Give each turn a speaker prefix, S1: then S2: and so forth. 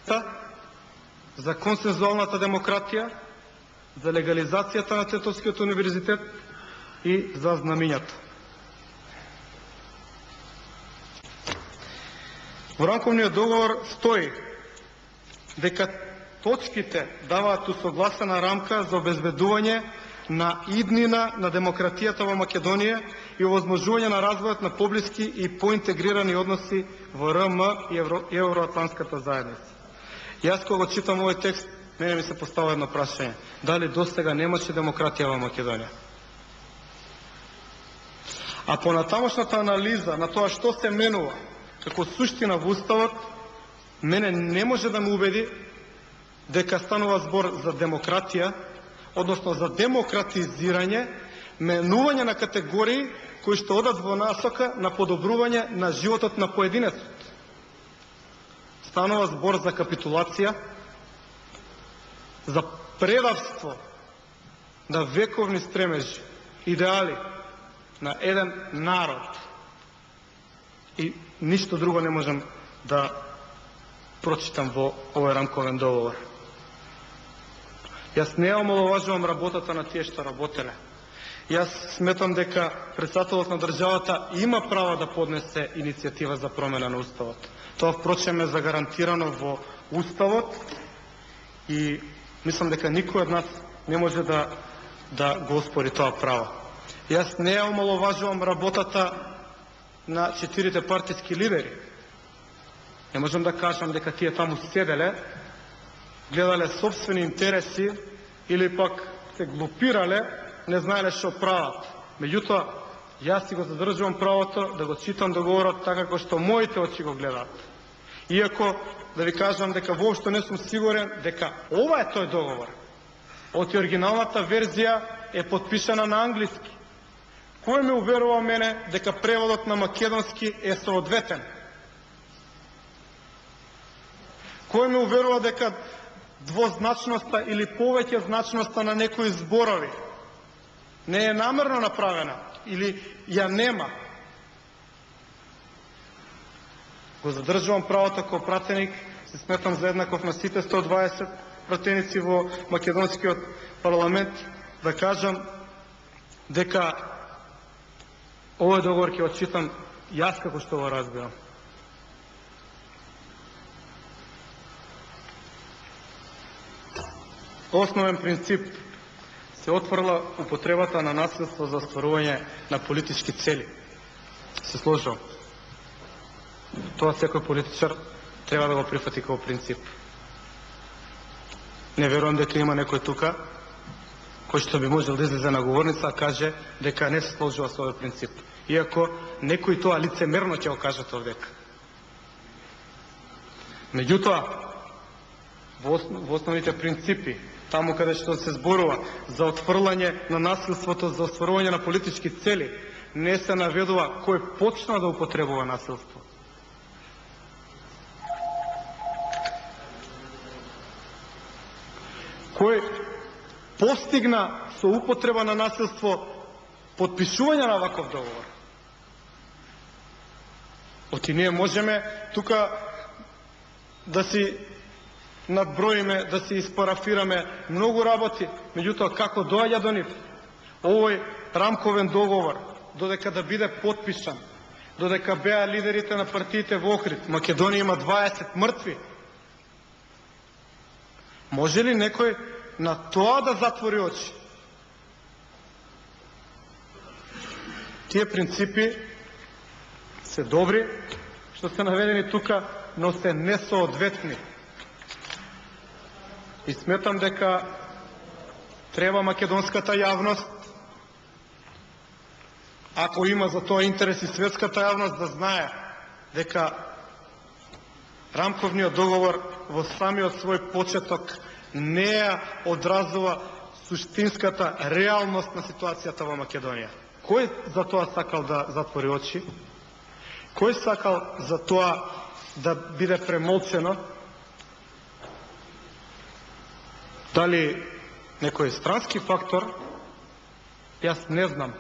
S1: конвенцијата за консензуалната демократија, за легализацијата на Тетовскиот универзитет и за знамињата. Во рамковниот договор стои дека точките даваат усогласена рамка за обезбедување на иднина на демократијата во Македонија и овозможување на развојот на поблиски и поинтегрирани односи во РМ и Евроатлантската заедница. Јас кога читам овој текст, мене ми се поставува едно прашање. Дали достига немаше демократија во Македонија? А понатамошната анализа на тоа што се менува како суштина во Уставот, мене не може да ме убеди дека станува збор за демократија, односно за демократизирање, менување на категории кои што одат во насока на подобрување на животот на поединецот. Станува збор за капитулација, за предавство на вековни стремежи, идеали на еден народ. И ништо друго не можам да прочитам во овој рамковен договор. Јас не омаловажувам работата на тие што работеле. Јас сметам дека председателот на државата има право да поднесе иницијатива за промена на Уставот. Тоа впрочем е загарантирано во Уставот и мислам дека никој од нас не може да го оспори тоа право. Јас не омаловажувам работата на 4 партиски лидери. Не можам да кажам дека тие таму седеле, гледале собствени интереси или пак се глупирале, не знаеле што прават. Меѓутоа, јас си го задржувам правото да го читам договорот така како што моите очи го гледаат. Иако, да ви кажам дека воопшто не сум сигурен дека ова е тој договор. Оти оригиналната верзија е подпишана на англиски. Кој ме уверува мене дека преводот на македонски е соодветен? Кој ме уверува дека двозначноста или повеќе значноста на некои зборови не е намерно направена или ја нема? Го задржувам правото како пратеник, се сметам за еднаков на сите 120 пратеници во македонскиот парламент, да кажам дека овој договор ќе го читам јас како што го разбирам. Основен принцип се отфрла употребата на насилство за остварување на политички цели. Се сложувам. Тоа секој политичар треба да го прифати како принцип. Не верувам дека има некој тука кој што би можел да излезе на говорница а каже дека не се сложува со овој принцип. Иако некој тоа лицемерно ќе го кажат овдека. Меѓутоа, во основните принципи, таму каде што се зборува за отфрлање на насилството за остварување на политички цели, не се наведува кој почна да употребува насилство. Кој постигна со употреба на насилство подпишување на ваков договор. Оти ние можеме тука да си надброиме, да си испарафираме многу работи, меѓутоа како доаѓа до нив овој рамковен договор, додека да биде подписан, додека беа лидерите на партиите во Охрид, Македонија има 20 мртви. Може ли некој на тоа да затвори очи? Тие принципи се добри, што се наведени тука, но се несоодветни. И сметам дека треба македонската јавност, ако има за тоа интерес и светската јавност, да знае дека рамковниот договор во самиот свој почеток не ја одразува суштинската реалност на ситуацијата во Македонија. Кој за тоа сакал да затвори очи? Кој сакал за тоа да биде премолчено? Дали некој странски фактор? Јас не знам.